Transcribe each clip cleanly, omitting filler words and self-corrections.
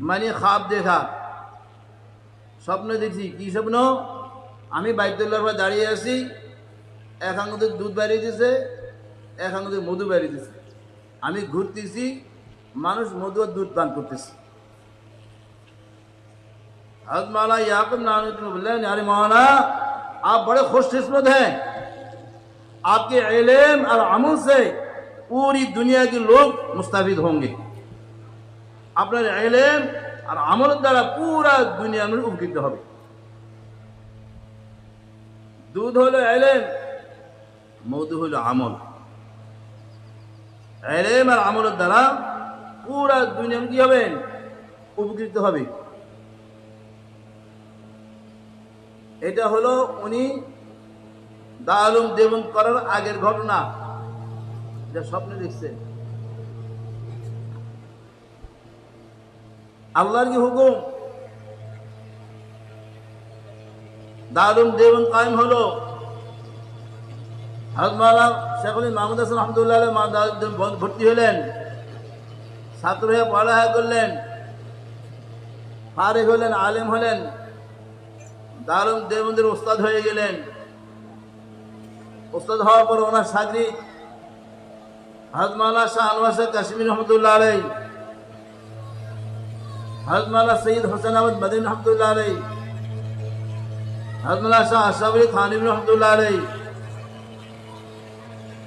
মানে খাব দেখা, স্বপ্ন দেখছি। কি স্বপ্ন? আমি বাইতুল্লাহর পর দাঁড়িয়ে আছি, এক আঙুলে দুধ বাড়িয়ে দিছে, এক আঙুলে মধু বাড়িয়ে দিছে। আমি ঘুরতেছি, মানুষ মধু আর दूध पान करते। हज़रत मौलाना याकूब नानवी बोले, अरे मौलाना आप बड़े खुशकिस्मत हैं, आपके इल्म और अमल से पूरी दुनिया के लोग मुस्ताफिद होंगे। আপনার ইলম আর আমলের দ্বারা পুরা দুনিয়া মানুষ উপকৃত হবে। দুধ হলো ইলম, মধু হলো আমল। ইলম আর আমলের দ্বারা পুরা দুনিয়া কি হবে? উপকৃত হবে। এটা হলো উনি দারুল দেওবন্দ করার আগের ঘটনা, যা স্বপ্নে দেখছেন। আল্লাহর কি হুকুম, দারুল দেওবন্দ কায়েম হলো। হযরত মাওলানা শেখুল মাহমুদ হাসান রহমতুল্লাহ আলাইহি মা দারুল দেওবন্দ ভর্তি হলেন, ছাত্র হয়ে পড়ালেখা করলেন, ফারিগ হলেন, আলেম হলেন, দারুল দেওবন্দের ওস্তাদ হয়ে গেলেন। ওস্তাদ হওয়ার পর ওনার শাগরিদ হযরত মাওলানা শাহ আনোয়ার শাহ কাশিমি রহমতুল্লাহ আলাইহি, হযরত মাওলানা সৈয়দ হোসেন আহমদ মদনী রহমতুল্লাহ আলাইহি, হযরত মাওলানা শাহ আশরাফ আলী থানভী রহমতুল্লাহ আলাইহি,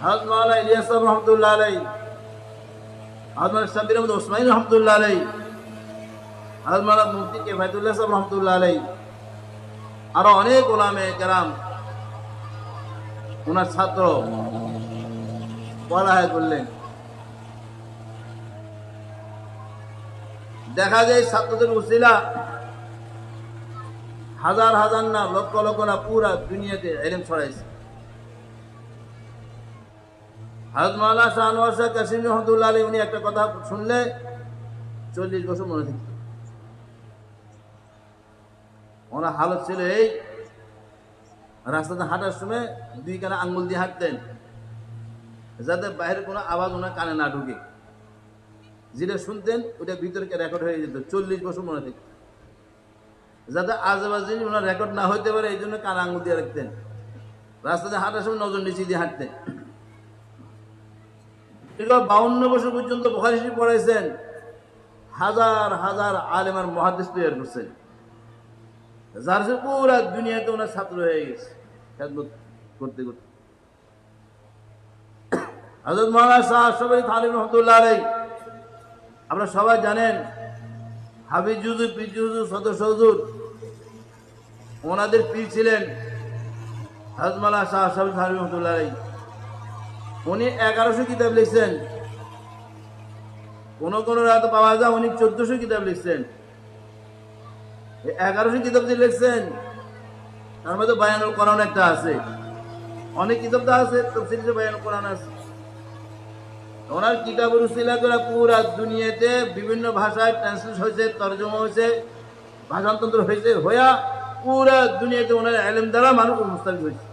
হযরত মাওলানা ইলিয়াস সাহেব রহমতুল্লাহ আলাইহি, হযরত মাওলানা সাব্বির আহমদ ওসমানী রহমতুল্লাহ আলাইহি, হযরত মাওলানা মুফতি কিফায়েতুল্লাহ সাহেব রহমতুল্লাহ আলাইহি, আরো অনেক উলামায়ে কেরাম ওনার ছাত্র পড়ালেখা করলেন। দেখা যায় ছাত্রদের উসিলা হাজার হাজার না, লক্ষ লক্ষ না, পুরা দুনিয়াতে ইলম ছড়াইছে। হযরত মাওলানা শাহ আনোয়ার শাহ কাশিমি রহমতুল্লাহ আলাইহি উনি একটা কথা শুনলে 40 বছর মনে থাকত। ওনার হালত ছিল এই, রাস্তাতে হাঁটার সময় দুই কানে আঙ্গুল দিয়ে হাঁটতেন, যাতে বাইরের কোনো আওয়াজ ওনার কানে না ঢুকে। যেটা শুনতেন ওটা ভিতরে রেকর্ড হয়ে যেত। 40 বছর মনে থাকত, যাতে আজেবাজে ওনার রেকর্ড না হইতে পারে, এই জন্য কানে আঙ্গুল দিয়ে রাখতেন। রাস্তাতে হাঁটার সময় নজর নিচে দিয়ে হাঁটতেন। 52 বছর পর্যন্ত বুখারী শরীফ পড়াইছেন, হাজার হাজার আলেম আর মুহাদ্দিস তৈরি করছেন, যার সে পুরা দুনিয়াতে ওনার ছাত্র হয়ে গেছে খেদমত করতে করতে। হযরত মাওলানা শাহ আশরাফ আলী থানভী রহমতুল্লাহ আলাইহি আপনারা সবাই জানেন, হাফিজ হুজুর, পীর হুজুর, সদস্য হুজুর ওনাদের পীর ছিলেন হযরত মাওলানা শাহ আশরাফ আলী থানভী রহমতুল্লাহ আলাইহি। উনি 1100 কিতাব লিখছেন, কোন কোন রাত পাওয়া যায় উনি 1400 কিতাব লিখছেন। 1100 কিতাব যে লিখছেন তার মধ্যে বায়ানুল কোরআন একটা আছে, অনেক কিতাব তো আছে, তাফসীরে বায়ানুল কোরআন আছে। ওনার কিতাবের উসিলা করে পুরা দুনিয়াতে বিভিন্ন ভাষায় ট্রান্সলেট হয়েছে, তরজমা হয়েছে, ভাষান্তর হয়েছে, হইয়া পুরা দুনিয়াতে ওনার ইলম দ্বারা মানুষ মুস্তাফিদ হয়েছে।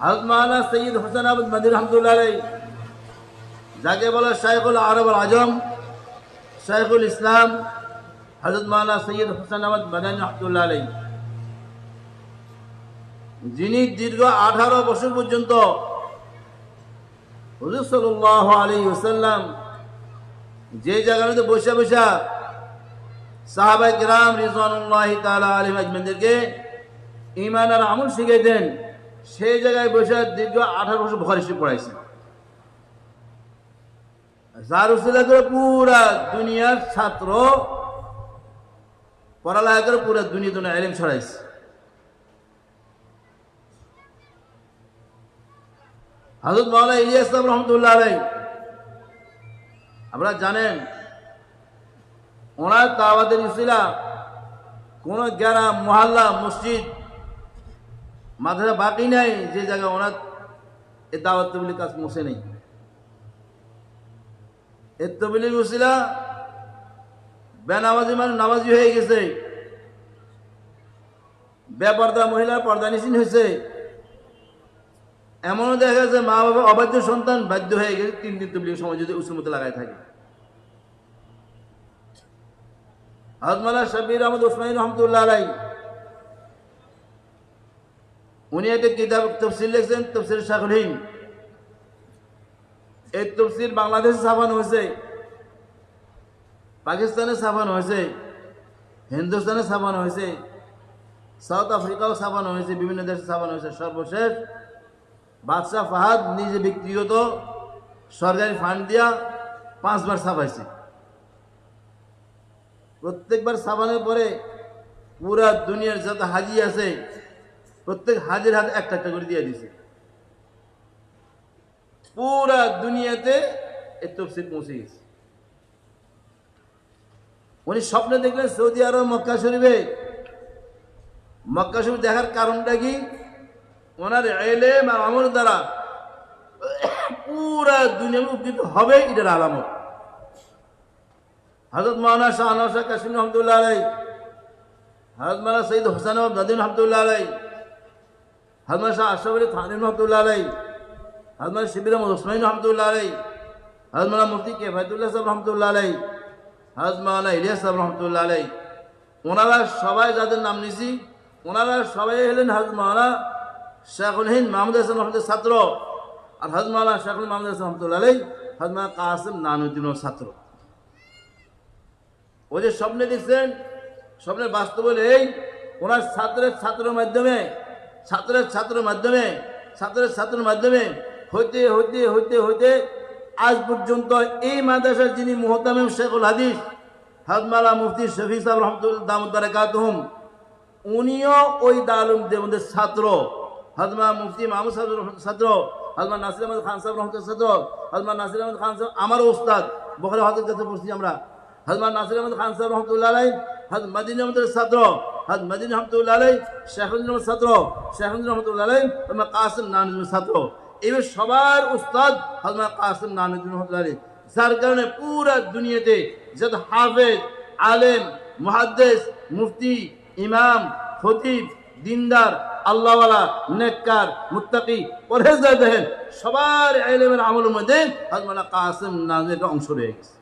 হযরত মাওলানা সৈয়দ হোসেন আহমদ মদনী রহমতুল্লাহ আলাইহি, যাকে বলা শাইখুল আরব আল আজম, শাইখুল ইসলাম, হযরত মাওলানা সৈয়দ হোসেন আহমদ মদনী রহমতুল্লাহ আলাইহি, যিনি দীর্ঘ 18 বছর পর্যন্ত হুজুর সাল্লাল্লাহু আলাইহি ওয়াসাল্লাম যে জায়গাতে বসে বসে সাহাবায়ে কিরাম রিজওয়ানুল্লাহি তাআলা আলাইহিম আজমাইনদেরকে ঈমান আর আমল শিখাইতেন, সেই জায়গায় বসে দীর্ঘ 18 বছর বুখারী শরীফ পড়াইছেন। যার উসিলা করে পুরা দুনিয়ার ছাত্র পড়ালেখা করে পুরা দুনিয়াতে ইলম ছড়াইছে। হযরত মাওলানা ইলিয়াস সাহেব রহমতুল্লাহ আলাইহি আপনারা জানেন, ওনার দাওয়াতের উসিলা কোন গ্রাম, মহল্লা, মসজিদ, মাদ্রাসা বাকি নাই যে জায়গায় ওনার এই দাওয়াত তাবলীগের কাজ পৌঁছে নেই। এই তাবলীগ উসিলা বেনামাজি মানুষ নামাজি হয়ে গেছে, বেপর্দা মহিলা পর্দানিসীন হয়েছে, এমনও দেখা যাচ্ছে মা বাবা অবাধ্য সন্তান বাধ্য হয়ে গেছে 3 দিন তাবলীগের সময় যদি উসুল মতো লাগাই থাকে। হযরত মাওলানা শাব্বির আহমদ উসমানী রহমতুল্লাহ আলাই উনি একটা কিতাব তাফসীর লিখছেন, তাফসীর শায়খুল হিন্দ। এই তাফসীর বাংলাদেশে ছাপানো হয়েছে, পাকিস্তানে ছাপানো হয়েছে, হিন্দুস্তানে ছাপানো হয়েছে, সাউথ আফ্রিকাও ছাপানো হয়েছে, বিভিন্ন দেশে ছাপানো হয়েছে। সর্বশেষ বাদশাহ ফাহাদ নিজে ব্যক্তিগত সরকারি ফান্ড দিয়া 5 বার ছাপাইছে। প্রত্যেকবার ছাপানোর পরে পুরা দুনিয়ার যত হাজি আছে প্রত্যেক হাজির হাতে একটা একটা করে দিয়ে দিছে। পুরা দুনিয়াতে এই তাফসীর পৌঁছে গেছে। উনি স্বপ্নে দেখলেন সৌদি আরব মক্কা শরীফে। মক্কা শরীফ দেখার কারণটা কি? ওনার ইলম আর আমল দ্বারা পুরা দুনিয়া উপকৃত হবে, এটার আলামত। হযরত মাওলানা শাহ আনোয়ার শাহ কাশিম রহমতুল্লাহ আলাইহি, হযরত মাওলানা সৈয়দ হোসেন আহমদ নদী রহমতুল্লাহ আলাইহি, হযরত মাওলানা শাহ আশরাফ আলী থানভী রহমতুল্লাহ আলাইহি, হযরত মাওলানা শিবির আহমদ উসমানী রহমতুল্লাহ আলাইহি, হযরত মাওলানা মুফতি কিফায়াতুল্লাহ সাহেব রহমতুল্লাহ আলাইহি, হযরত মাওলানা ইলিয়াস সাহেব রহমতুল্লাহ আলাইহি, ওনারা সবাই যাদের নাম নিছি ওনারা সবাই হলেন হযরত মাওলানা শায়খুল হিন্দ মাহমুদ হাসান রহমতের ছাত্র। আর হযরত মাওলানা শায়খুল মাহমুদ হাসান রহমতুল্লাহ আলাইহি হযরত মাওলানা কাসিম নানুদ্দিনের ছাত্র। ওই যে স্বপ্নে দেখছেন, স্বপ্নের বাস্তব হলে এই ওনার ছাত্রের মাধ্যমে হইতে হইতে হইতে হইতে আজ পর্যন্ত এই মাদ্রাসার যিনি মুহতামিম শেখুল হাদিস হযরত মাওলানা মুফতি শফি সাহেব রহমতুল্লাহ দামুদ বারাকাতুহুম, উনিও ওই দারুল দেওবন্দের ছাত্র। হযরত মাওলানা মুফতি মাহমুদ সাহেব রহমতুল্লাহ ছাত্র, হযরত মাওলানা নাসির আহমদ খান সাহেব রহমতুল্লাহ ছাত্র, হযরত মাওলানা নাসির আহমদ খান সাহেব আমারও উস্তাদ, বুখারী হাদিস কাছে পড়ছি আমরা। হযরত মাওলানা নাসির আহমদ খান সাহেব রহমতুল্লাহ আলাইহি হযরত মদিনী আহমদের ছাত্র, হযরত মদিনী রহমতুল্লাহ আলাইহি শেখুল ছাত্র, শেখুল রহমতুল্লাহ আলাইহি হযরত কাসিম নানুদ্দিনের ছাত্র। এবার সবার উস্তাদ হযরত কাসিম নানুদ্দিন রহমতুল্লাহ আলাইহি। যার কারণে পুরা দুনিয়াতে যত হাফেজ, আলেম, মুহাদ্দিস, মুফতি, ইমাম, খতিব, দিনদার, আল্লাহওয়ালা, নেককার, মুত্তাকি, পরহেজগার দেখেন সবার ইলমের আমলের মধ্যে হযরত মাওলানা কাসিম নানুদ্দিনের অংশ রয়ে গেছে।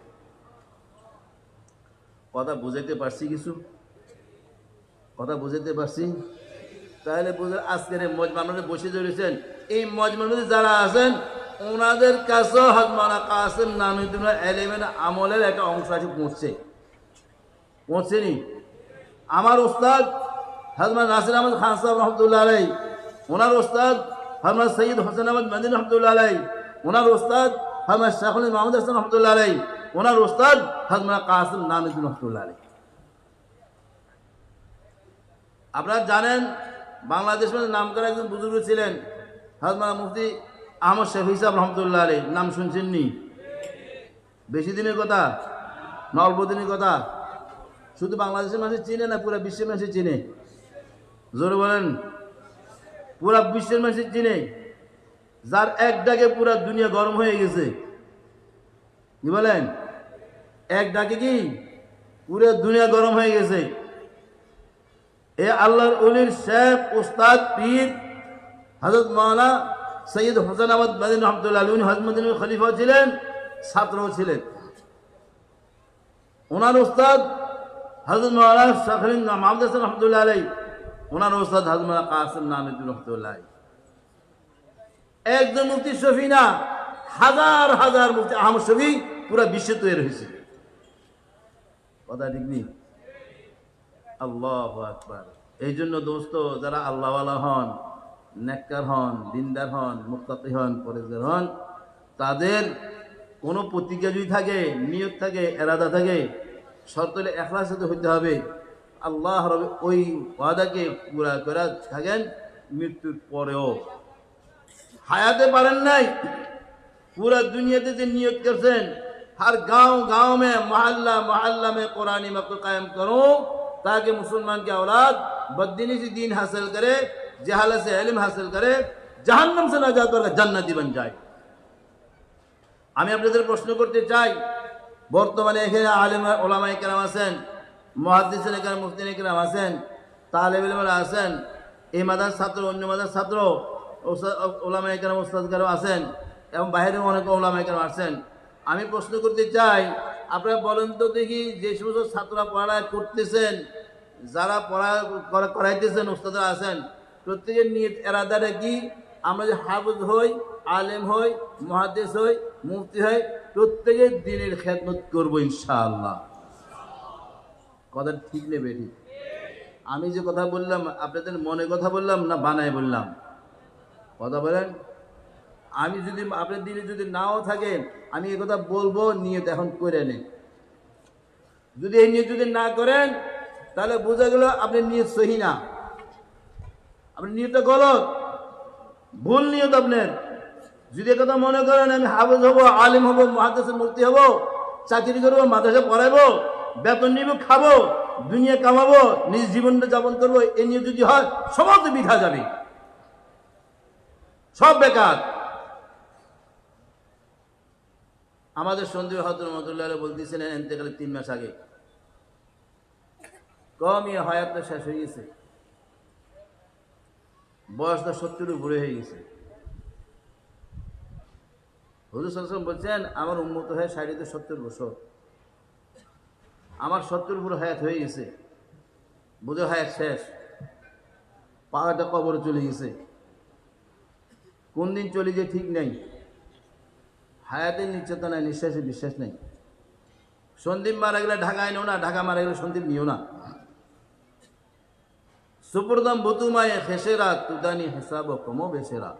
কথা বুঝাইতে পারছি? কথা বুঝাইতে পারছি? তাহলে বুঝলেন আজকের এই মজমা আপনারা বসে রয়েছেন, এই মজমার মধ্যে যারা আছেন ওনাদের কাছেও হযরত মাওলানা কাসিম নানুদ্দিনের ইলমের আমলের একটা অংশ আছে, পৌঁছেনি? আমার উস্তাদ হযরত মাওলানা নাসির আহমদ খান সাহেব রহমতুল্লাহ আলাইহি, ওনার উস্তাদ হযরত সৈয়দ হোসেন আহমদ মদিনী রহমতুল্লাহ আলাইহি, ওনার উস্তাদ হযরত শায়খুল মাহমুদ হাসান রহমতুল্লাহ আলাইহি, ওনার উস্তাদ হযরত মাওলানা কাসিম নানুদ্দিন রহমতুল্লাহ আলাইহি। আপনারা জানেন বাংলাদেশের নাম করা একজন বুজুর্গ ছিলেন হযরত মাওলানা মুফতি আহমদ শফি সাহেব রহমতুল্লাহ আলাইহি। নাম শুনছেন নি? বেশি দিনের কথা না অল্প দিনের কথা? শুধু বাংলাদেশের মানুষ চিনে না, পুরা বিশ্বের মানুষ চিনে? জোরে বলেন। পুরা বিশ্বের মানুষ চিনে, যার এক ডাকে পুরা দুনিয়া গরম হয়ে গেছে। কি বলেন? এক ডাকে কি পুরা দুনিয়া গরম হয়ে গেছে। এ আল্লাহর ওলির শেখ, উস্তাদ, পীর হযরত মাওলানা সৈয়দ হোসেন আহমদ মদিনী রহমতুল্লাহ আলাইহি। উনি হযরত মদিনীর খলিফাও ছিলেন, ছাত্রও ছিলেন। ওনার উস্তাদ হযরত মাওলানা শায়খুল মাহমুদ হাসান রহমতুল্লাহ আলাইহি, ওনার উস্তাদ হযরত মাওলানা কাসিম নানুদ্দিন রহমতুল্লাহ আলাইহি। একজন মুফতি শফি না, হাজার হাজার মুফতি আহমদ শফি পুরা বিশ্বে তৈরি হয়েছে। কথা ঠিক নেই? আল্লাহু আকবার। এই জন্য দোস্ত, যারা আল্লাহওয়ালা হন, নেককার হন, দিনদার হন, মুত্তাকি হন, পরেজগার হন, তাদের কোনো প্রতিজ্ঞা যদি থাকে, নিয়ত থাকে, এরাদা থাকে, শর্ত হলে ইখলাস হইতে হবে। আল্লাহ রবে ওই ওয়াদাকে পুরা করে থাকেন মৃত্যুর পরেও। হায়াতে পারেন নাই, पूरा दुनिया से नियत करছেন हर गांव में मोहल्ला में कुरानी मकतब कायम करूं ताकि मुसलमान की औलाद बददीनी से दीन हासिल करे, जहालत से इल्म हासिल करे, जहन्नम से नाजात पाकर जन्नती बन जाए। আমি আপনাদের প্রশ্ন করতে চাই, বর্তমানে এখানে আলেম ওলামায়ে কেরাম আছেন, মুহাদ্দিসিনে কেরাম, মুফতিনে কেরাম আছেন, তালেবে ইলমরা আছেন, এই মাদ্রাসার ছাত্র, অন্য মাদ্রাসার ছাত্র, ওলামায়ে কেরাম, উস্তাদ কেরাম আছেন এবং বাইরেও অনেক ওলামায়ে কেরাম আছেন। আমি প্রশ্ন করতে চাই, আপনারা বলেন তো দেখি, যে সমস্ত ছাত্ররা পড়ালেখা করতেছেন, যারা করাইতেছেন, ওস্তাদরা আছেন, প্রত্যেকের নিয়ত এরাদাটা কি? আমরা যে হাফেজ হই, আলেম হই, মুহাদ্দিস হই, মুফতি হই, প্রত্যেকের দিনের খেদমত করবো ইনশাআল্লাহ। কথা ঠিক নেবে? ঠিক? আমি যে কথা বললাম আপনাদের মনে কথা বললাম না বানায় বললাম? কথা বলেন। আমি যদি আপনার দিলে যদি নাও থাকে, আমি এই কথা বলবো, নিয়ত এখন করে নেন। যদি এই নিয়ত যদি না করেন, তাহলে বোঝা গেল আপনি নিয়ত সহি না, আপনি নিয়তটা গলত, ভুল নিয়ত আপনার। যদি কথা মনে করেন আমি হাফেজ হবো, আলিম হবো, মুহাদ্দিস মুফতি হবো, চাকরি করবো, মাদ্রাসা পড়াবো, বেতন নিব, খাবো, দুনিয়া কামাবো, নিজ জীবনটা যাপন করবো, এ নিয়ে যদি হয় সমস্ত বৃথা যাবে, সব বেকার। আমাদের সন্দীপ হজরত রহমতুল্লাহ বলতেছিলেন এতেকালের 3 মাস আগে, কমই হায়াতটা শেষ হয়ে গেছে, বয়সটা 70 উপরে হয়ে গেছে। হুজুর সাল্লাল্লাহু আলাইহি ওয়াসাল্লাম বলছেন আমার উম্মত হয় 60-70 বছর, আমার 70 উপরে হায়াত হয়ে গেছে, বুঝে হায়াত শেষ, পাহাড়টা কবরে চলে গেছে, কোন দিন চলে যায় ঠিক নাই, হায়াতের নিশ্চয়তা নাই, নিঃশ্বাসে বিশ্বাস নেই। সন্দীপ মারা গেলে ঢাকায় নেও না, ঢাকা মারা গেলে সন্দীপ নিও না। সুপুরদম বুতুমায়ে খেসেরা তুদানি হিসাব কমো বেসেরা।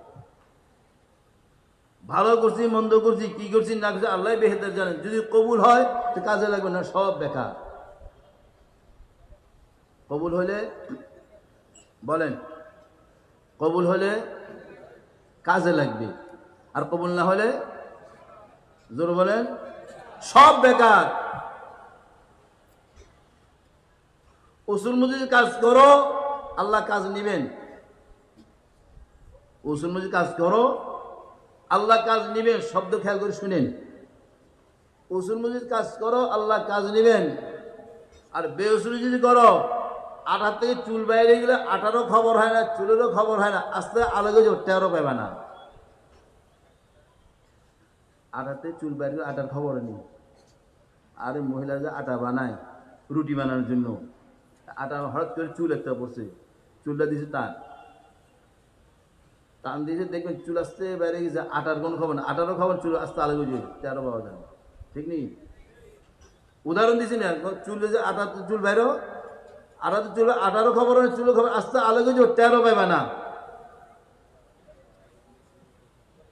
ভালো করছি মন্দ করছি কি করছি না করছি আল্লাহ বেহেদার জানেন। যদি কবুল হয় তো কাজে লাগবে, না সব বেকার। কবুল হলে বলেন, কবুল হলে কাজে লাগবে, আর কবুল না হলে জোর বলেন সব বেকার। উসুল মুজিদ কাজ করো, আল্লাহ কাজ নিবেন। উসুল মুজিদ কাজ করো, আল্লাহ কাজ নিবেন। শব্দ খেয়াল করে শুনেন, উসুল মুজিদ কাজ করো, আল্লাহ কাজ নিবেন। আর বেউসুল যদি করো, আটার থেকে চুল বাইরে গেলে আটারও খবর হয় না, চুলেরও খবর হয় না, আস্তে আলাদা টেরও পাবে না। আটাতে চুল বাইরে গেলে আটার খবর নেই। আর মহিলা যে আটা বানায় রুটি বানানোর জন্য, আটা হঠাৎ করে চুল একটা পড়ছে, চুলটা দিয়েছে টান দিয়েছে, দেখবেন চুল আসতে বাইরে গেছে, আটার কোনো খবর না, আটারও খবর, চুল আসতে আলাদা তেরো পাওয়া যায়, ঠিক নেই? উদাহরণ দিছি না, চুল যে আটা চুল বাইরো, আটাতে চুল, আটারও খবর হয়, চুলের খবর আসতে আলাদা তেরো পাইবা না।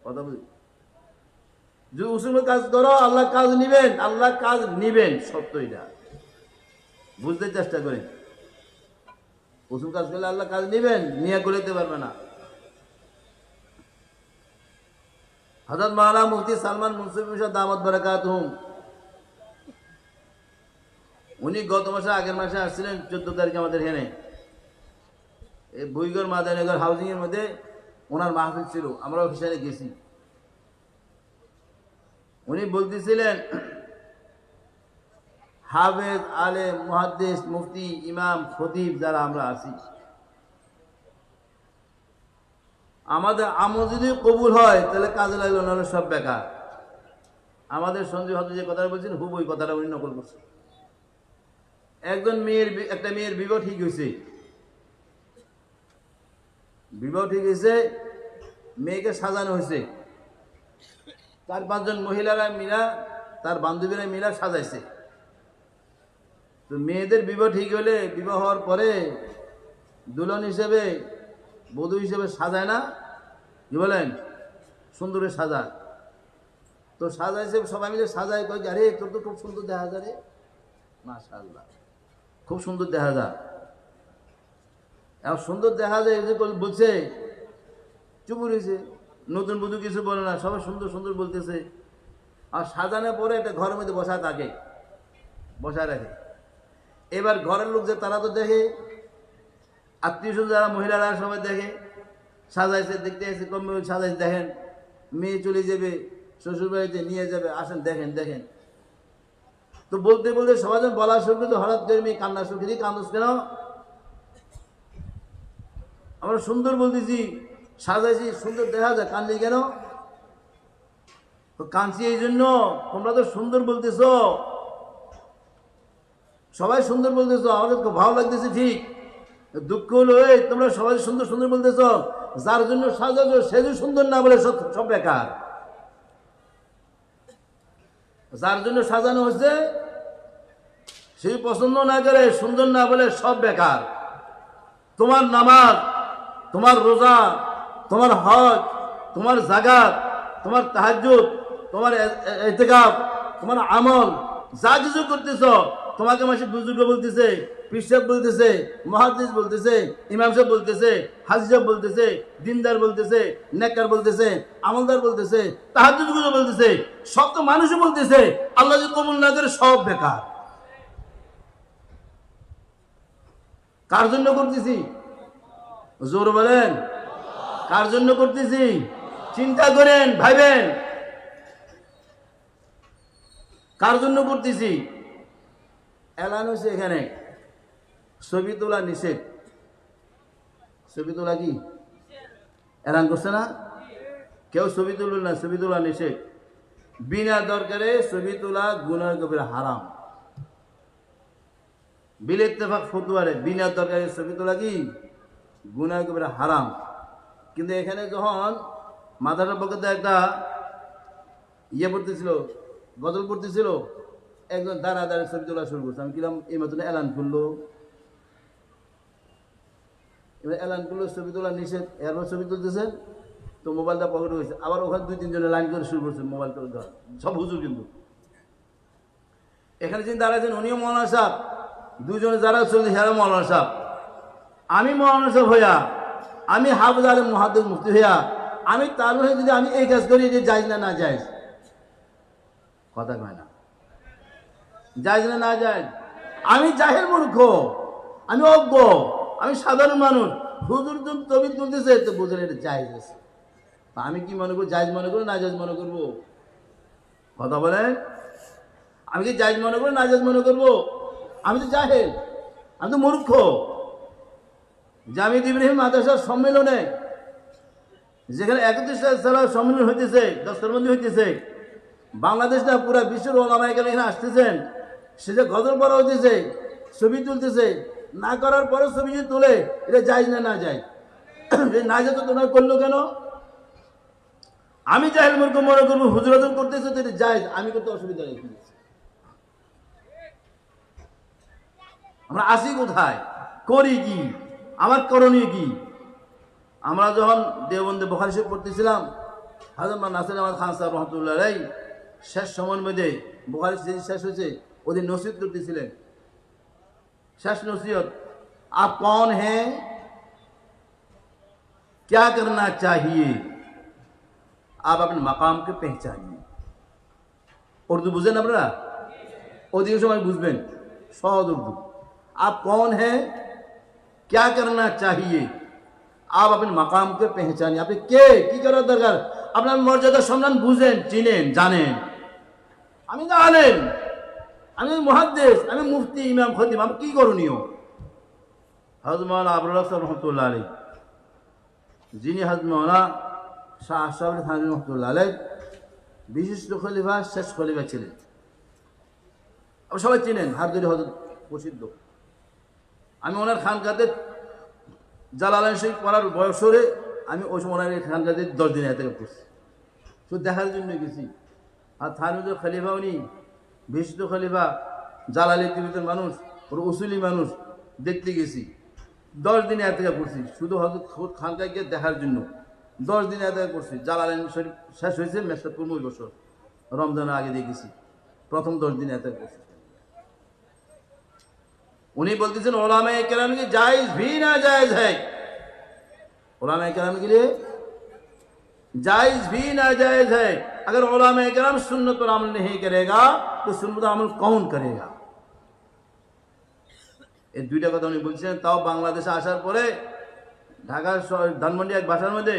কথা বুঝি? যদি উসুল কাজ করো, আল্লাহ কাজ নিবেন, আল্লাহ কাজ নিবেন, সত্য এটা বুঝতে চেষ্টা করেন। উসুল কাজ করলে আল্লাহ কাজ নিবেন, নিয়ে করে দিতে পারবে না। হযরত মাওলানা মুফতি সালমান মুনসিফি দামাত বারাকাতুহুম, উনি গত মাসে আগের মাসে আসছিলেন 14 তারিখে আমাদের এখানে, এই বুইগর মাদানীনগর হাউজিং এর মধ্যে ওনার মাহফিল ছিল, আমরাও সেখানে গেছি। উনি বলতেছিলেন হাফেজ, আলেম, মুহাদ্দিস, মুফতি, ইমাম, খতিব যারা আমরা আছি, আমাদের আমল যদি কবুল হয় তাহলে কাজে লাগলো, নাহলে সব বেকার। আমাদের সঞ্জীব হয়তো যে কথাটা বলছেন হুব ওই কথাটা উনি নকল করছে। একটা মেয়ের বিবাহ ঠিক হয়েছে, মেয়েকে সাজানো হয়েছে, 4-5 জন মহিলারা মিলা, তার বান্ধবীরা মিলা সাজাইছে। তো মেয়েদের বিবাহ ঠিক হলে, বিবাহ হওয়ার পরে দুলহন হিসেবে, বধূ হিসেবে সাজায় না, কি বলেন, সুন্দরে সাজায়। তো সাজাইছে, সবাই মিলে সাজায়, কয় আরে তোর তো খুব সুন্দর দেখা যায় রে, মাশাআল্লাহ খুব সুন্দর দেখা যায়। এখন সুন্দর দেখা যায় যে বলছে, চুপ রয়েছে, নতুন বধূ কিছু বলে না, সবাই সুন্দর সুন্দর বলতেছে। আর সাজানোর পরে একটা ঘরের মধ্যে বসায় থাকে, বসায় রাখে। এবার ঘরের লোক যে তারা তো দেখে, আত্মীয় স্বজন যারা মহিলারা সবাই দেখে, সাজাইছে, দেখতে আসছে, কম সাজাইছে, দেখেন মেয়ে চলে যাবে শ্বশুর বাড়িতে, নিয়ে যাবে, আসেন দেখেন দেখেন। তো বলতে বলতে সবাই যখন বলা শুরু করতো, হঠাৎ করে মেয়ে কান্না শুরু করি, কান্দস কেন? আমরা সুন্দর বলতেছি, সাজাইছি, সুন্দর দেখা যায়, কান্দি কেন? তো কাঁদছি এই জন্য, তোমরা তো সুন্দর বলতেছ, সবাই সুন্দর বলতেছো, আমাদের খুব ভালো লাগতেছে ঠিক, দুঃখ হলো এই তোমরা সবাই সুন্দর সুন্দর বলতেছো, যার জন্য সাজাছো সে যদি সুন্দর না বলে সব সব বেকার। যার জন্য সাজানো হচ্ছে সেই পছন্দ না করে সুন্দর না বলে সব বেকার। তোমার নামাজ, তোমার রোজা, তোমার হজ, তোমার জাকাত, তোমার তাহাজ্জুদ, তোমার ইতিকাফ, তোমার আমল যা কিছু করতেছ, তোমাকে মাসে বুজুর্গ বলতেছে, পীর সাহেব বলতেছে, মুহাদ্দিস বলতেছে, ইমাম সাহেব বলতেছে, হাজী সাহেব বলতেছে, দিনদার বলতেছে, নেককার বলতেছে, আমলদার বলতেছে, তাহাজ্জুদগুলো বলতেছে, সব তো মানুষই বলতেছে। আল্লাহ যদি কবুল না করে সব বেকার। কার জন্য করতেছি? জোর বলেন, কার জন্য করতেছি? চিন্তা করেন, ভাইবেন, কার জন্য করতেছি? এলান হয়েছে এখানে ছবি তোলা নিষেধ। ছবি তোলা কি এলান করছে না? কেউ ছবি তুলল না, ছবি তোলা নিষেধ। বিনা দরকারে ছবি তোলা গুনাহ কবিরা হারাম। বিল ইত্তেফাক ফতোয়ারে বিনা দরকারে ছবি তোলা কি গুনাহ কবিরা হারাম। কিন্তু এখানে যখন মাথাটার পক্ষে একটা ইয়ে পড়তেছিল, গজল পড়তেছিল, একজন দাঁড়া দাঁড়িয়ে ছবি তোলা শুরু করছে। আমি কিলাম এই মতন এলান করলো, এবার এলান করলো ছবি তোলা নিষেধ, এরপর ছবি তুলতেছে তো মোবাইলটা পকেটে হয়েছে। আবার ওখানে দুই তিনজনে লাইন করে শুরু করছে মোবাইল তোলা, সব হুজুর। কিন্তু এখানে যিনি দাঁড়াচ্ছেন উনিও মৌলানা সাহেব, দুজনে যারা চলছে সেরা মৌলানা সাহেব। আমি মৌলানা সাহেব হইয়া, আমি হাফেজ আলেম মুহাদ্দিস মুফতি হইয়া, আমি তার হয়ে যদি আমি এই কাজ করি, যে জায়েজ না না জায়েজ? কথা কয় না, জায়েজ না না জায়েজ? আমি জাহেল মূর্খ, আমি অজ্ঞ, আমি সাধারণ মানুষ। হুজুর ছবি তুলতেছে তো বুঝলেন এটা জায়েজ আছে। আমি কি মনে করবো? জায়েজ মনে করবো না জায়েজ মনে করবো? কথা বলেন, আমি কি জায়েজ মনে করবো না জায়েজ মনে করবো? আমি তো জাহেল, আমি তো মূর্খ। জামিয়াত ইব্রাহিম মাদ্রাসার সম্মেলনে, যেখানে 31 সাল সম্মেলন হইতেছে, দস্তরবন্দি হইতেছে, বাংলাদেশ না পুরা বিশ্বের ওলামা এখানে আসতেছেন, সে যে গজল পড়া হইতেছে, ছবি তুলতেছে, না করার পরে ছবি যদি তোলে এটা জায়েজ না না যায়? না যায় তো তোমরা করলো কেন? আমি জাহেল মূর্খ মনে করবো, হুজুরাজন করতেছে তো এটা জায়েজ, আমি করতে অসুবিধা নেই। আমরা আসি কোথায়, করি কি, আমার করণীয় কি? আমরা যখন দেওবন্দে বুখারী শরীফ পড়তেছিলাম, হযরত নাসির আহমদ খান সাহেব রহমতুল্লাহ আলাইহি শেষ সময়ের মধ্যে বুখারী শরীফ শেষ হয়েছে, ওদের নসিহত করতেছিলেন। শেষ নসিহত, आप कौन हैं, क्या करना चाहिए, आप अपने मकाम के पहचानिए। उर्दू बुझेन আপনারা? অধিক সময় বুঝবেন, সহজ উর্দু। आप कौन हैं, क्या करना चाहिए, आप अपने मकाम के पहचानिए। আপনি কে, কি করার দরকার, আপনার মর্যাদা সম্মান বুঝেন, চিনেন, জানেন। আমি জানেন, আমি মুহাদ্দিস, আমি মুফতি, ইমাম, খতিব, আমি কি করণীয়? হযরত মাওলানা আবুল হাসান রহমতুল্লাহ আলাইহি, যিনি হযরত মাওলানা শাহ আশরাফ আলী থানভী রহমতুল্লাহ আলাইহি বিশিষ্ট খলিফা, শেষ খলিফা ছিলেন। আপনি সবাই চিনেন, হারদুরি হযরত প্রসিদ্ধ। আমি ওনার খানকাতে জালালাইন শরীফ পড়ার বয়স হলে আমি ওই সময় ওনার খানকাতে 10 দিন এতেকাফ করছি, শুধু দেখার জন্য গেছি। আর থানভীর খলিফা, উনি বিশিষ্ট খলিফা, জালালি টিভিতের মানুষ, ওর উসুলি মানুষ, দেখতে গেছি। 10 দিন এতেকাফ করছি, শুধু হযরত খানকায় গিয়ে দেখার জন্য 10 দিন এতেকাফ করছি। জালালাইন শরীফ শেষ হয়েছে মেশকাতুল মুই বছর রমজানের আগে দিয়ে গেছি, প্রথম 10 দিন এতেকাফ করছি। उन्हीं बोलते थे उलमाए किराम की जायज़ भी नाजायज़ है, उलमाए किराम के लिए जायज़ भी नाजायज़ है। अगर उलमाए किराम सुन्नत पर अमल नहीं करेगा तो सुन्नत पर अमल कौन करेगा? এই দুইটা কথা উনি বলছেন। তাও বাংলাদেশে আসার পরে ঢাকার ধানমন্ডি এক বাসার মধ্যে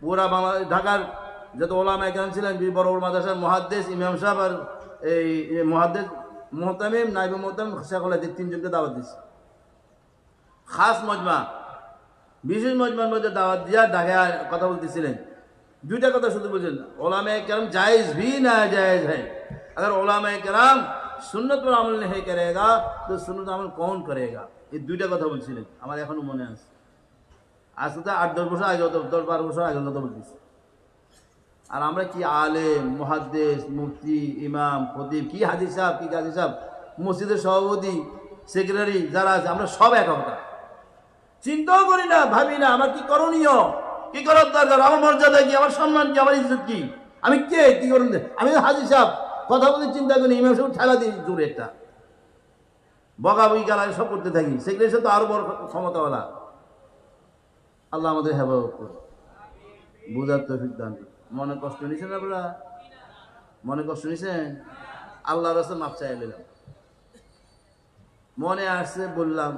পুরা বাংলাদেশ, ঢাকার যত উলামায়ে কেরাম ছিলেন, বড় বড় মাদ্রাসার মুহাদ্দিস, ইমাম সাহেব আর এই মুহাদ্দিস মোহতামিম, নাইবে মোহতামিম, শেখুল হাদিস, 3 জনকে দাওয়াত দিচ্ছে। খাস মজমা, বিশেষ মজমার মধ্যে দাওয়াত দিয়া ঢাকায় কথা বলতেছিলেন। দুইটা কথা শুধু বলছেন, উলামায়ে কেরাম জায়েজ ভি না জায়েজ है। अगर उलमाए किराम सुन्नत पर अमल नहीं करेगा तो सुन्नत अमल कौन करेगा? ये दुईटा কথা বলছিলেন, আমার এখনো মনে আছে। আজকে তো 8-10 বছর আগে, 10-12 বছর আগে কথা বলতেছি। আর আমরা কি আলেম, মুহাদ্দিস, মুফতি, ইমাম, খতিব, কি হাজি সাহেব, কি গাজী সাহেব, মসজিদের সভাপতি, সেক্রেটারি যারা আছে, আমরা সব এক কথা। চিন্তাও করি না, ভাবি না আমার কি করণীয়, কি করার দরকার, আমার মর্যাদা কি, আমার সম্মান কি, আমার ইজ্জত কি, আমি কে, কি করুন। আমি হাজি সাহেব কথা বলতে চিন্তা করি, ইমাম সাহেব ঠেলা দিই জোরে একটা বকাবকি গালায় সব করতে থাকি। সেক্রেটারি সাহেব তো আরো বড় ক্ষমতাওয়ালা। আল্লাহ আমাদের হেফাজত করুন, বুঝার তৌফিক দান করুন। মনে কষ্ট নিছেন আপনারা? মনে কষ্ট নিছেন? আল্লাহর রাস্তায় মাপ চাই নিলাম, মনে আসছে বললাম।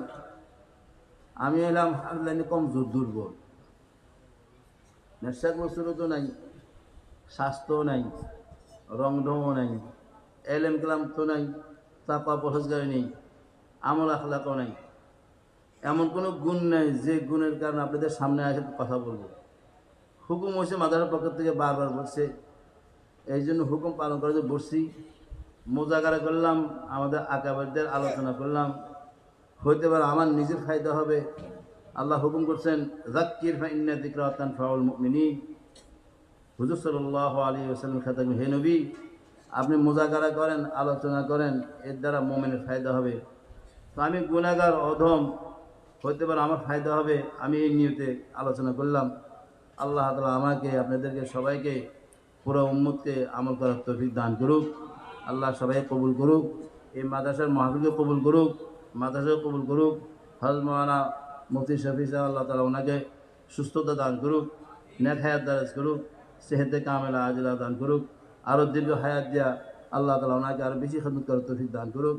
আমি এলাম আল্লাহ কমজোর, দুর্বল, নেশাগ্রস্তও তো নাই, স্বাস্থ্যও নাই, রংঢংও নাই, এলেম কালাম তো নাই, তাকওয়া পরহেজগারি নেই, আমল আখলাকও নাই। এমন কোনো গুণ নাই যে গুণের কারণে আপনাদের সামনে এসে কথা বলবো। হুকুম হয়েছে মাদ্রাসার পক্ষ থেকে বারবার বলছে, এই জন্য হুকুম পালন করে যে বসছি, মোজাকারা করলাম, আমাদের আকাবেরদের আলোচনা করলাম। হইতে পারে আমার নিজের ফায়দা হবে। আল্লাহ হুকুম করছেন, যাক্কির ফাইন্না যিকরা তানফাউল মুমিনিন। হুজুর সাল্লাল্লাহু আলাইহি ওয়াসাল্লাম খাতাম, হে নবী, আপনি মোজাকারা করেন, আলোচনা করেন, এর দ্বারা মুমিনের ফায়দা হবে। তো আমি গুনাহগার, অধম, হইতে পারে আমার ফায়দা হবে, আমি এই নিয়তে আলোচনা করলাম। আল্লাহ তাআলা আমাকে, আপনাদেরকে, সবাইকে, পুরো উম্মতকে আমল করার তৌফিক দান করুক। আল্লাহ সবাই কবুল করুক, এই মাদ্রাসার মাহফিলকে কবুল করুক, মাদ্রাসাকে কবুল করুক। হযরত মাওলানা মুফতি শফি সাহেব, আল্লাহ তাআলা ওনাকে সুস্থতা দান করুক, নেক হায়াত দারাজ করুক, সেহতে কামেলা আজিলা দান করুক, আরও দীর্ঘ হায়াত দিয়া আল্লাহ তাআলা ওনাকে আরও বেশি খেদমত করার তৌফিক দান করুক।